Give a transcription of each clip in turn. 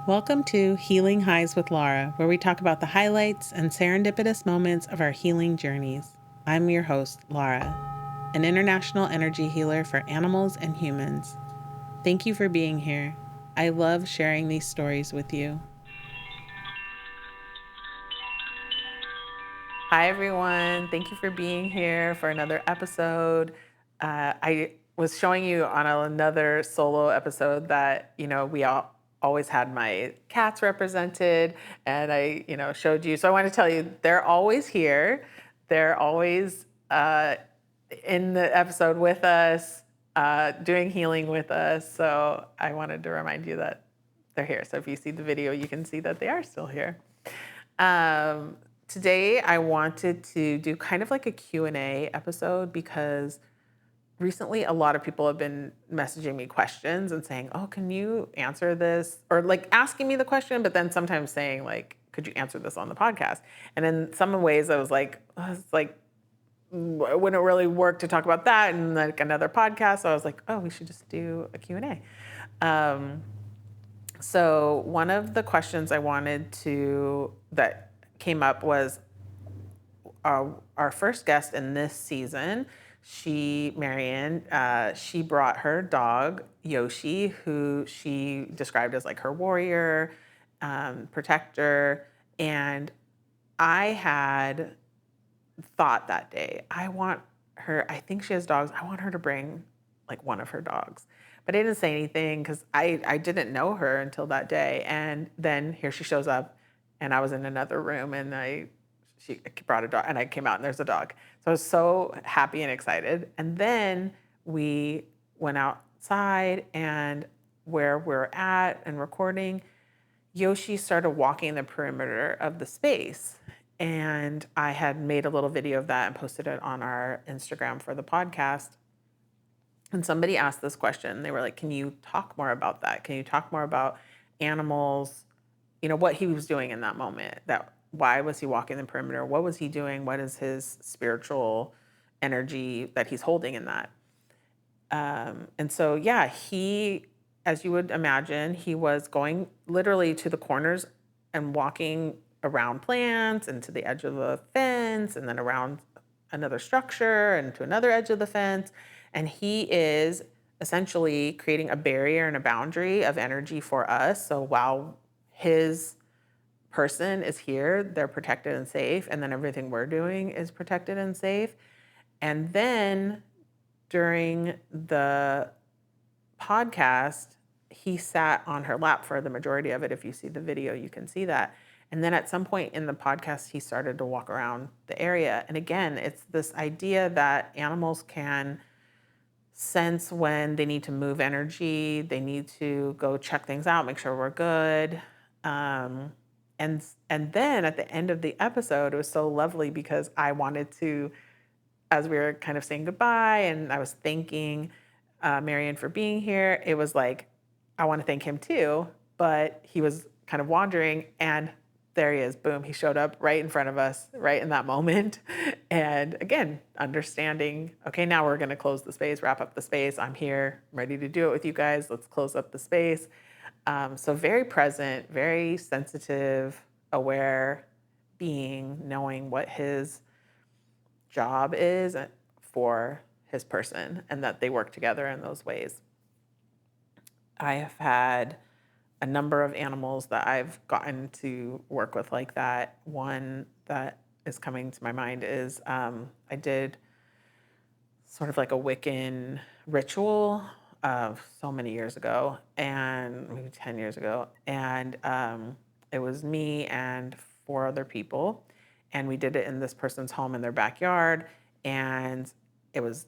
Welcome to Healing Highs with Lara, where we talk about the highlights and serendipitous moments of our healing journeys. I'm your host, Lara, an international energy healer for animals and humans. Thank you for being here. I love sharing these stories with you. Hi, everyone. Thank you for being here for another episode. I was showing you on another solo episode that, we always had my cats represented, and I, showed you. So I want to tell you, they're always here. They're always in the episode with us, doing healing with us. So I wanted to remind you that they're here. So if you see the video, you can see that they are still here. Today I wanted to do kind of like a Q&A episode because recently a lot of people have been messaging me questions and saying, "Oh, can you answer this?" Or like asking me the question, but then sometimes saying like, "Could you answer this on the podcast?" And in some ways I was like, oh, it's like it wouldn't really work to talk about that in like another podcast. So I was like, "Oh, we should just do a Q&A." So one of the questions I wanted that came up was our first guest in this season. Marianne, she brought her dog, Yoshi, who she described as like her warrior, protector. And I had thought that day, I think she has dogs. I want her to bring like one of her dogs. But I didn't say anything because I didn't know her until that day. And then here she shows up, and I was in another room, and she brought a dog, and I came out and there's a dog. So I was so happy and excited. And then we went outside, and where we're at and recording, Yoshi started walking the perimeter of the space. And I had made a little video of that and posted it on our Instagram for the podcast. And somebody asked this question. They were like, "Can you talk more about that? Can you talk more about animals, what he was doing in that moment? Why was he walking the perimeter? What was he doing? What is his spiritual energy that he's holding in that?" And so, yeah, as you would imagine, he was going literally to the corners and walking around plants and to the edge of the fence and then around another structure and to another edge of the fence. And he is essentially creating a barrier and a boundary of energy for us. So while his person is here, they're protected and safe. And then everything we're doing is protected and safe. And then during the podcast, he sat on her lap for the majority of it. If you see the video, you can see that. And then at some point in the podcast, he started to walk around the area. And again, it's this idea that animals can sense when they need to move energy, they need to go check things out, make sure we're good. And then at the end of the episode, it was so lovely because I wanted to, as we were kind of saying goodbye, and I was thanking Marianne for being here, it was like, I want to thank him too, but he was kind of wandering, and there he is. Boom, he showed up right in front of us, right in that moment. And again, understanding, okay, now we're going to close the space, wrap up the space. I'm here, I'm ready to do it with you guys. Let's close up the space. So very present, very sensitive, aware being, knowing what his job is for his person and that they work together in those ways. I have had a number of animals that I've gotten to work with like that. One that is coming to my mind is I did sort of like a Wiccan ritual so many years ago, and maybe 10 years ago. And it was me and 4 other people. And we did it in this person's home in their backyard. And it was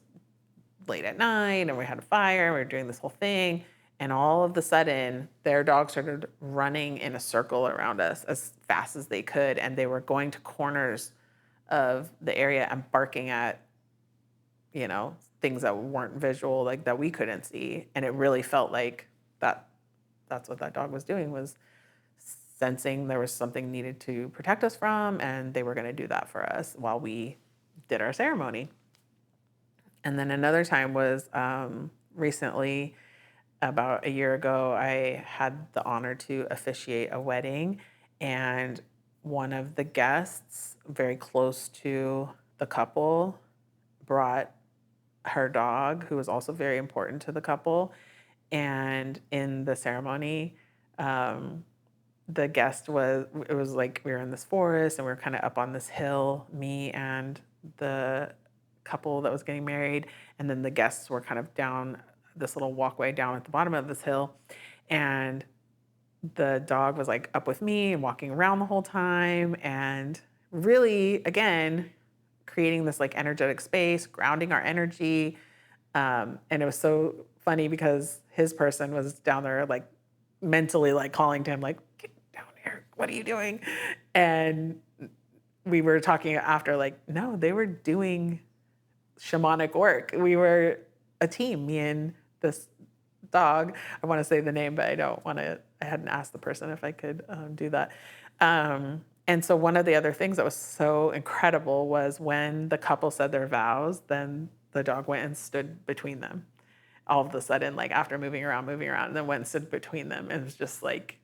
late at night, and we had a fire, and we were doing this whole thing. And all of a sudden, their dog started running in a circle around us as fast as they could. And they were going to corners of the area and barking at, things that weren't visual, like that we couldn't see. And it really felt like that's what that dog was doing, was sensing there was something needed to protect us from, and they were going to do that for us while we did our ceremony. And then another time was recently, about a year ago, I had the honor to officiate a wedding, and one of the guests, very close to the couple, brought her dog, who was also very important to the couple. And in the ceremony, um, the guest was, it was like we were in this forest and we were kind of up on this hill, me and the couple that was getting married. And then the guests were kind of down this little walkway down at the bottom of this hill. And the dog was like up with me and walking around the whole time. And really, again, creating this like energetic space, grounding our energy. And it was so funny because his person was down there like mentally like calling to him like, get down here, what are you doing? And we were talking after like, no, they were doing shamanic work. We were a team, me and this dog. I want to say the name, but I don't want to, I hadn't asked the person if I could do that. And so one of the other things that was so incredible was when the couple said their vows, then the dog went and stood between them. All of a sudden, like after moving around, and then went and stood between them and was just like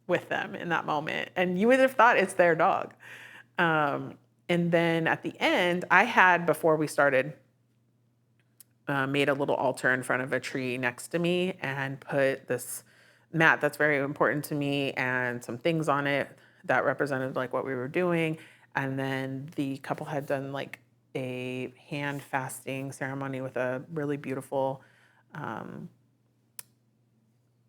with them in that moment. And you would have thought it's their dog. And then at the end, I had, before we started, made a little altar in front of a tree next to me and put this mat that's very important to me and some things on it that represented like what we were doing. And then the couple had done like a hand fasting ceremony with a really beautiful, I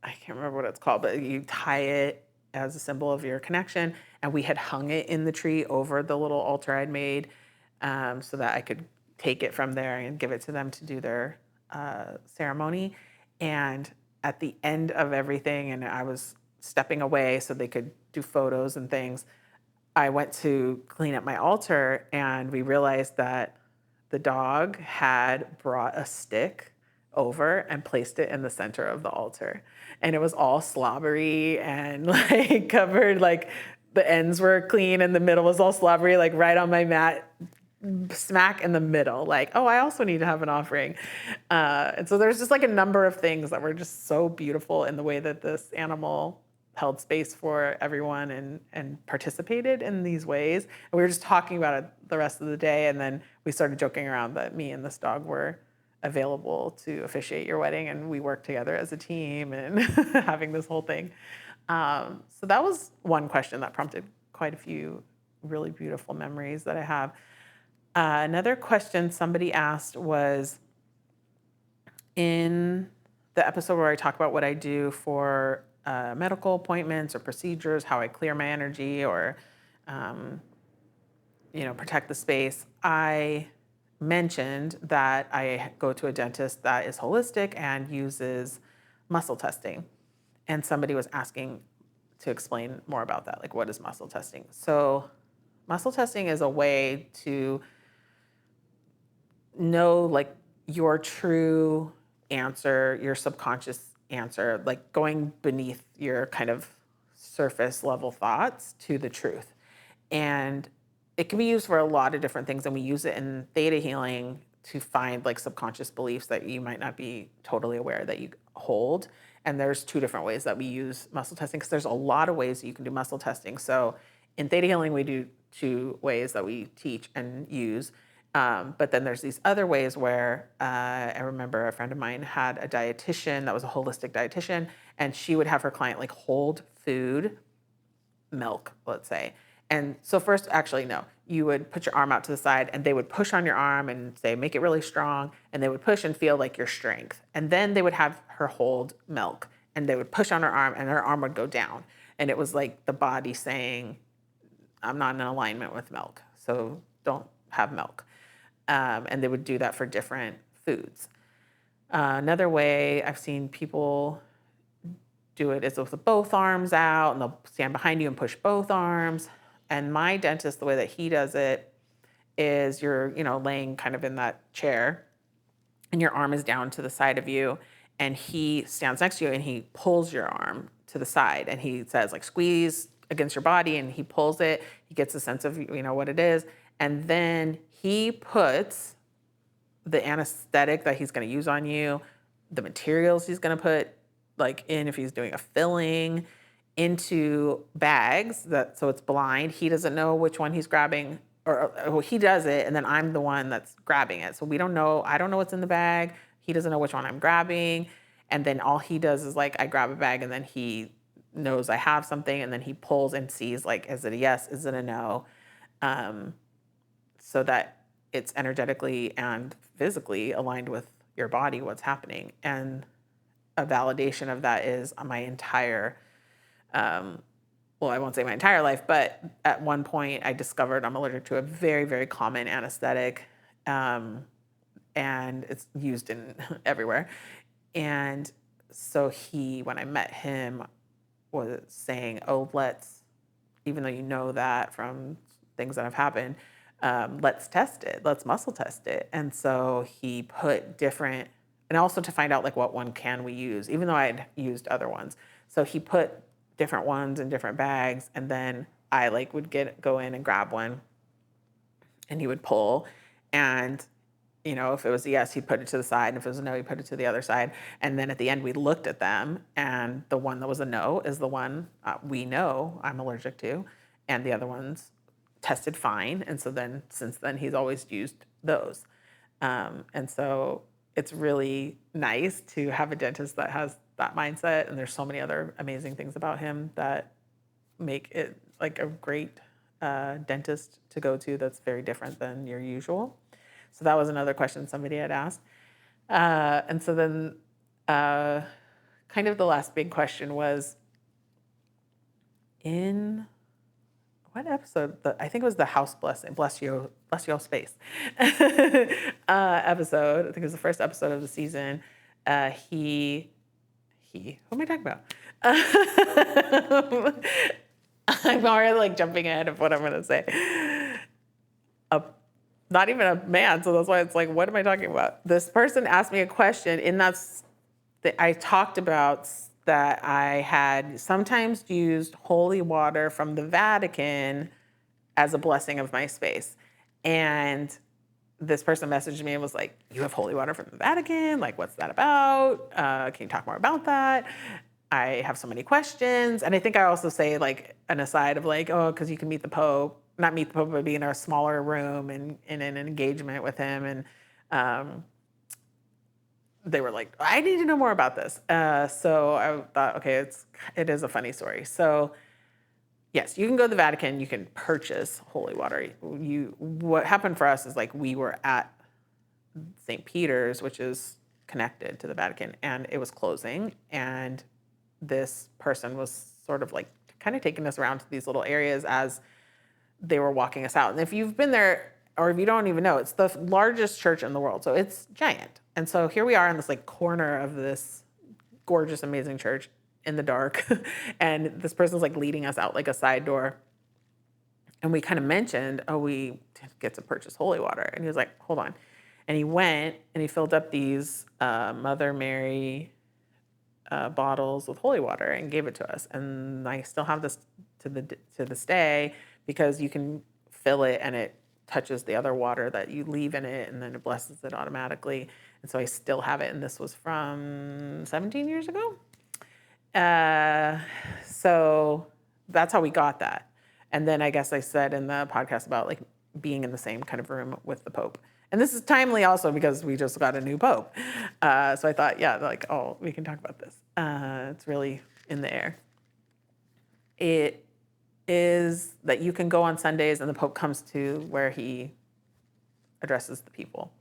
can't remember what it's called, but you tie it as a symbol of your connection. And we had hung it in the tree over the little altar I'd made, so that I could take it from there and give it to them to do their ceremony. And at the end of everything, and I was stepping away so they could do photos and things, I went to clean up my altar and we realized that the dog had brought a stick over and placed it in the center of the altar. And it was all slobbery and like covered, like the ends were clean and the middle was all slobbery, like right on my mat, smack in the middle, like, oh, I also need to have an offering. And so there's just like a number of things that were just so beautiful in the way that this animal held space for everyone and participated in these ways. And we were just talking about it the rest of the day. And then we started joking around that me and this dog were available to officiate your wedding. And we worked together as a team and having this whole thing. So that was one question that prompted quite a few really beautiful memories that I have. Another question somebody asked was, in the episode where I talk about what I do for medical appointments or procedures, how I clear my energy or, protect the space, I mentioned that I go to a dentist that is holistic and uses muscle testing. And somebody was asking to explain more about that, like what is muscle testing? So muscle testing is a way to know like your true answer, your subconscious answer, like going beneath your kind of surface level thoughts to the truth. And it can be used for a lot of different things. And we use it in theta healing to find like subconscious beliefs that you might not be totally aware that you hold. And there's two different ways that we use muscle testing, because there's a lot of ways that you can do muscle testing. So in theta healing, we do two ways that we teach and use. But then there's these other ways where I remember a friend of mine had a dietitian that was a holistic dietitian, and she would have her client like hold food, milk, let's say. And so first, actually, no, you would put your arm out to the side and they would push on your arm and say, make it really strong. And they would push and feel like your strength. And then they would have her hold milk and they would push on her arm and her arm would go down. And it was like the body saying, I'm not in alignment with milk, so don't have milk. And they would do that for different foods. Another way I've seen people do it is with both arms out, and they'll stand behind you and push both arms. And my dentist, the way that he does it is you're, laying kind of in that chair and your arm is down to the side of you, and he stands next to you and he pulls your arm to the side and he says like squeeze against your body, and he pulls it. He gets a sense of, what it is. And then he puts the anesthetic that he's going to use on you, the materials he's going to put like if he's doing a filling into bags so it's blind. He doesn't know which one he's grabbing, or well, he does it, and then I'm the one that's grabbing it. So we don't know. I don't know what's in the bag. He doesn't know which one I'm grabbing, and then all he does is like I grab a bag, and then he knows I have something, and then he pulls and sees like, is it a yes? Is it a no? So that it's energetically and physically aligned with your body, what's happening. And a validation of that is my entire, well, I won't say my entire life, but at one point I discovered I'm allergic to a very, very common anesthetic, and it's used in everywhere. And so when I met him, was saying, oh, even though you know that from things that have happened, let's test it. Let's muscle test it. And so he put different, and also to find out like what one can we use, even though I had used other ones. So he put different ones in different bags, and then I like would go in and grab one, and he would pull, and if it was a yes, he'd put it to the side, and if it was a no, he'd put it to the other side. And then at the end, we looked at them, and the one that was a no is the one we know I'm allergic to, and the other ones tested fine. And so then, since then, he's always used those. And so it's really nice to have a dentist that has that mindset, and there's so many other amazing things about him that make it like a great dentist to go to that's very different than your usual. So that was another question somebody had asked. And so then kind of the last big question was, in what episode? I think it was the house blessing, bless your space episode. I think it was the first episode of the season. Who am I talking about? I'm already like jumping ahead of what I'm going to say. Not even a man, so that's why it's like, what am I talking about? This person asked me a question, and I talked about that I had sometimes used holy water from the Vatican as a blessing of my space. And this person messaged me and was like, you have holy water from the Vatican? Like, what's that about? Can you talk more about that? I have so many questions. And I think I also say like an aside of like, oh, because you can meet the Pope. Not meet the Pope, but be in a smaller room and in an engagement with him. And they were like, I need to know more about this. So I thought, okay, it is a funny story. So yes, you can go to the Vatican, you can purchase holy water. What happened for us is like we were at St. Peter's, which is connected to the Vatican, and it was closing. And this person was sort of like kind of taking us around to these little areas as they were walking us out. And if you've been there, or if you don't even know, it's the largest church in the world. So it's giant. And so here we are in this like corner of this gorgeous, amazing church in the dark. And this person's like leading us out like a side door. And we kind of mentioned, oh, we get to purchase holy water. And he was like, hold on. And he went and he filled up these Mother Mary bottles with holy water and gave it to us. And I still have this to this day, because you can fill it and it touches the other water that you leave in it, and then it blesses it automatically. And so I still have it, and this was from 17 years ago. So that's how we got that. And then I guess I said in the podcast about like being in the same kind of room with the Pope. And this is timely also because we just got a new Pope. So I thought, yeah, like, oh, we can talk about this. It's really in the air. It is that you can go on Sundays and the Pope comes to where he addresses the people.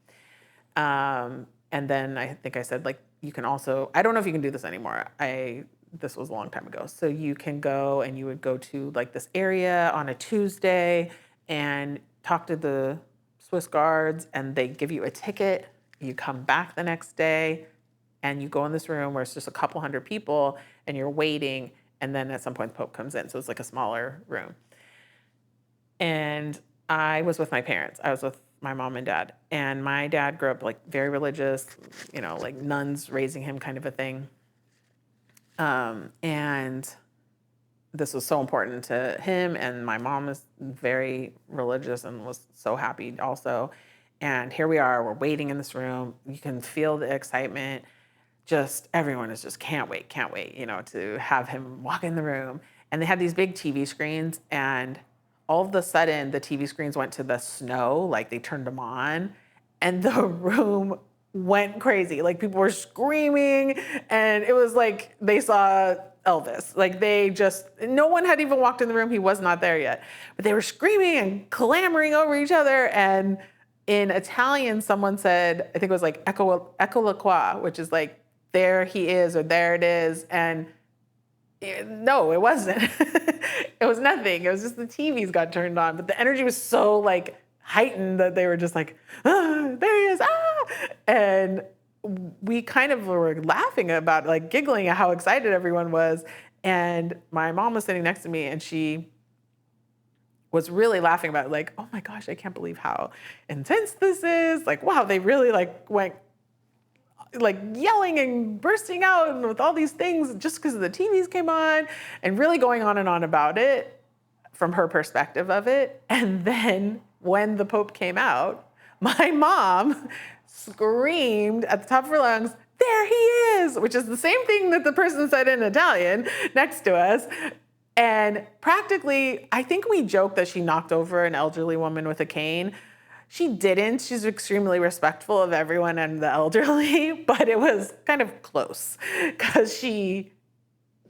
And then I think I said, like, you can also, I don't know if you can do this anymore. This was a long time ago. So you can go and you would go to like this area on a Tuesday and talk to the Swiss guards, and they give you a ticket. You come back the next day and you go in this room where it's just a couple hundred people and you're waiting. And then at some point the Pope comes in. So it's like a smaller room. And I was with my parents. I was with my mom and dad. And my dad grew up like very religious, like nuns raising him kind of a thing. And this was so important to him. And my mom is very religious and was so happy also. And here we are, we're waiting in this room. You can feel the excitement. just everyone is just can't wait, to have him walk in the room. And they had these big TV screens, and all of a sudden the TV screens went to the snow, like they turned them on, and the room went crazy. Like people were screaming, and it was like they saw Elvis. Like no one had even walked in the room. He was not there yet, but they were screaming and clamoring over each other. And in Italian, someone said, I think it was like eccola qua, which is like, there he is, or there it is. And no, it wasn't. It was nothing. It was just the TVs got turned on, but the energy was so like heightened that they were just like, ah, there he is, ah. And we kind of were laughing about, like giggling at how excited everyone was. And my mom was sitting next to me, and she was really laughing about it, like, oh my gosh, I can't believe how intense this is. Like, wow, they really like went like yelling and bursting out and with all these things just because the TVs came on, and really going on and on about it from her perspective of it. And then when the Pope came out, my mom screamed at the top of her lungs, there he is, which is the same thing that the person said in Italian next to us. And practically, I think we joked that she knocked over an elderly woman with a cane. She didn't. She's extremely respectful of everyone and the elderly, but it was kind of close because she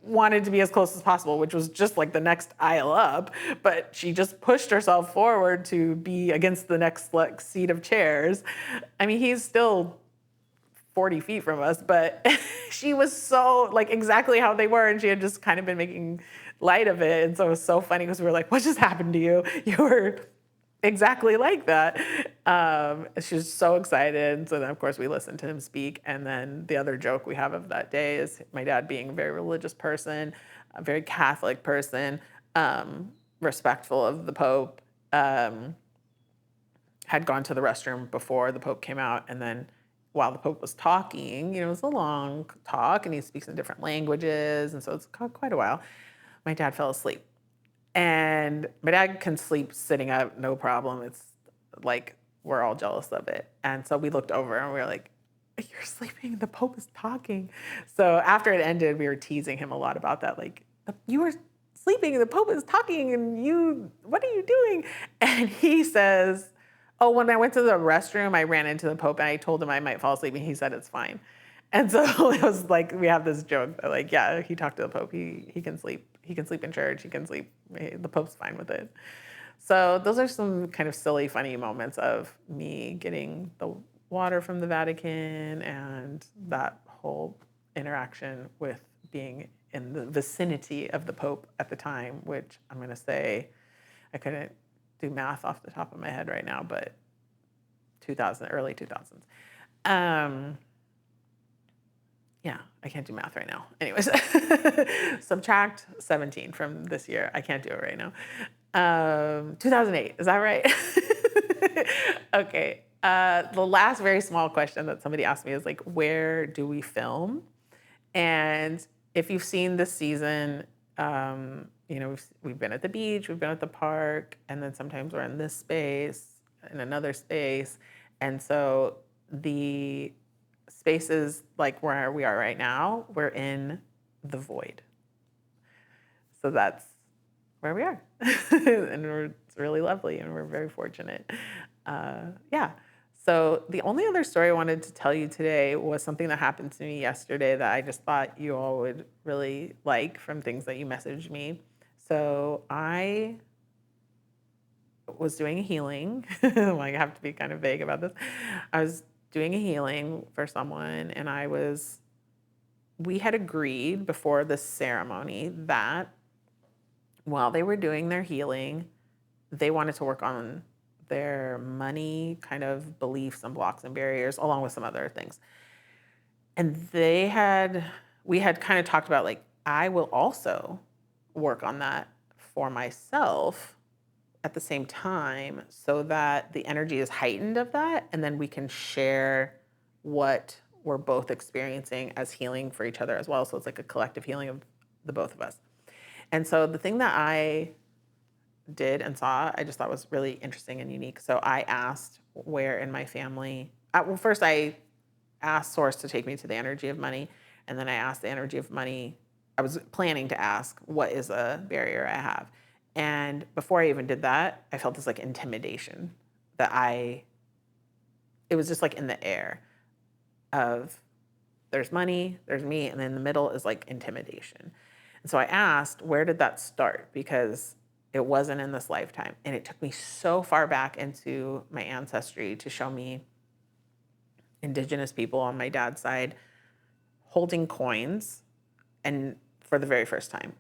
wanted to be as close as possible, which was just like the next aisle up, but she just pushed herself forward to be against the next like seat of chairs. I mean, he's still 40 feet from us, but she was so like exactly how they were, and she had just kind of been making light of it. And so it was so funny because we were like, what just happened to you? You were exactly like that. She was so excited. So then, of course, we listened to him speak. And then the other joke we have of that day is my dad being a very religious person, a very Catholic person, respectful of the Pope, had gone to the restroom before the Pope came out. And then while the Pope was talking, it was a long talk, and he speaks in different languages. And so it's quite a while. My dad fell asleep. And my dad can sleep sitting up, no problem. It's like, we're all jealous of it. And so we looked over and we were like, you're sleeping, the Pope is talking. So after it ended, we were teasing him a lot about that. Like, you were sleeping, the Pope is talking, and what are you doing? And he says, oh, when I went to the restroom, I ran into the Pope and I told him I might fall asleep, and he said it's fine. And so it was like, we have this joke that like, yeah, he talked to the Pope, he can sleep. He can sleep in church. He can sleep. The Pope's fine with it. So those are some kind of silly, funny moments of me getting the water from the Vatican and that whole interaction with being in the vicinity of the Pope at the time, which I'm going to say, I couldn't do math off the top of my head right now, but early 2000s. Yeah, I can't do math right now. Anyways, subtract 17 from this year. I can't do it right now. 2008, is that right? Okay. The last very small question that somebody asked me is like, where do we film? And if you've seen this season, we've been at the beach, we've been at the park, and then sometimes we're in this space, in another space. And so the spaces like where we are right now, we're in the void. So that's where we are. And it's really lovely, and we're very fortunate. Yeah. So the only other story I wanted to tell you today was something that happened to me yesterday that I just thought you all would really like from things that you messaged me. So I was doing a healing. I have to be kind of vague about this. I was doing a healing for someone, and we had agreed before the ceremony that while they were doing their healing, they wanted to work on their money kind of beliefs and blocks and barriers, along with some other things. And we had kind of talked about like, I will also work on that for myself at the same time, so that the energy is heightened of that, and then we can share what we're both experiencing as healing for each other as well. So it's like a collective healing of the both of us. And so the thing that I did and saw, I just thought was really interesting and unique. So I asked where in my family, well, first I asked Source to take me to the energy of money. And then I asked the energy of money. I was planning to ask, what is a barrier I have? And before I even did that, I felt this like intimidation it was just like in the air of there's money, there's me, and then in the middle is like intimidation. And so I asked, where did that start? Because it wasn't in this lifetime. And it took me so far back into my ancestry to show me indigenous people on my dad's side holding coins, and for the very first time,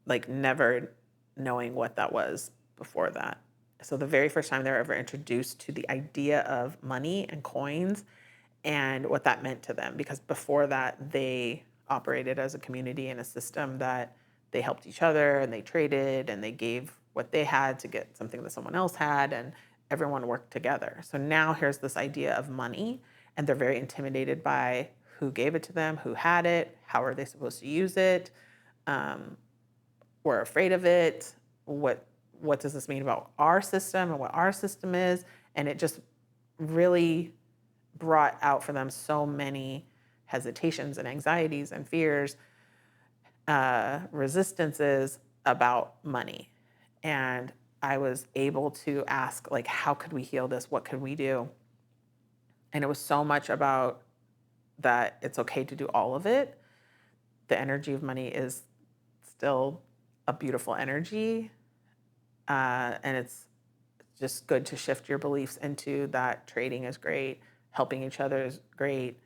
like never knowing what that was before that. So the very first time they were ever introduced to the idea of money and coins and what that meant to them, because before that they operated as a community in a system that they helped each other and they traded and they gave what they had to get something that someone else had, and everyone worked together. So now here's this idea of money, and they're very intimidated by who gave it to them, who had it, how are they supposed to use it, we're afraid of it, what does this mean about our system and what our system is. And it just really brought out for them so many hesitations and anxieties and fears, resistances about money. And I was able to ask, like, how could we heal this? What could we do? And it was so much about that it's okay to do all of it. The energy of money is still a beautiful energy. And it's just good to shift your beliefs into that trading is great, helping each other is great.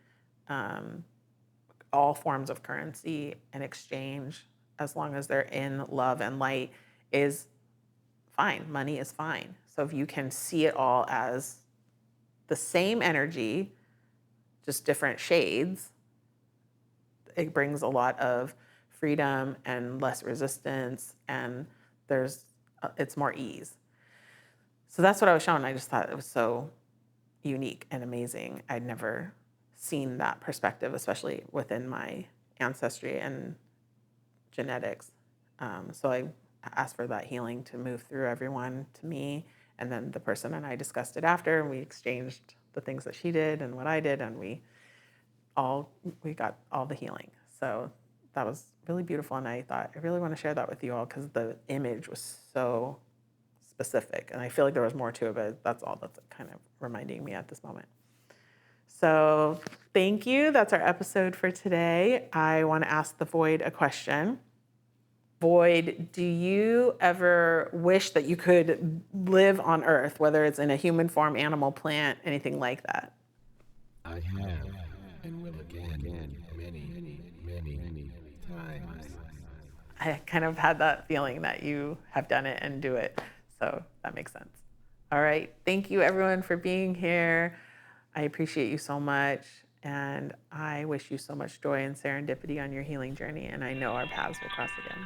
All forms of currency and exchange, as long as they're in love and light, is fine. Money is fine. So if you can see it all as the same energy, just different shades, it brings a lot of freedom and less resistance, and it's more ease. So that's what I was shown. I just thought it was so unique and amazing. I'd never seen that perspective, especially within my ancestry and genetics. So I asked for that healing to move through everyone to me, and then the person and I discussed it after, and we exchanged the things that she did and what I did, and we got all the healing. So that was really beautiful, and I thought I really want to share that with you all because the image was so specific, and I feel like there was more to it, but that's all that's kind of reminding me at this moment. So thank you. That's our episode for today. I want to ask the Void a question. Void, do you ever wish that you could live on Earth, whether it's in a human form, animal, plant, anything like that? I have and will again many times. I kind of had that feeling that you have done it and do it. So that makes sense. All right. Thank you, everyone, for being here. I appreciate you so much. And I wish you so much joy and serendipity on your healing journey. And I know our paths will cross again.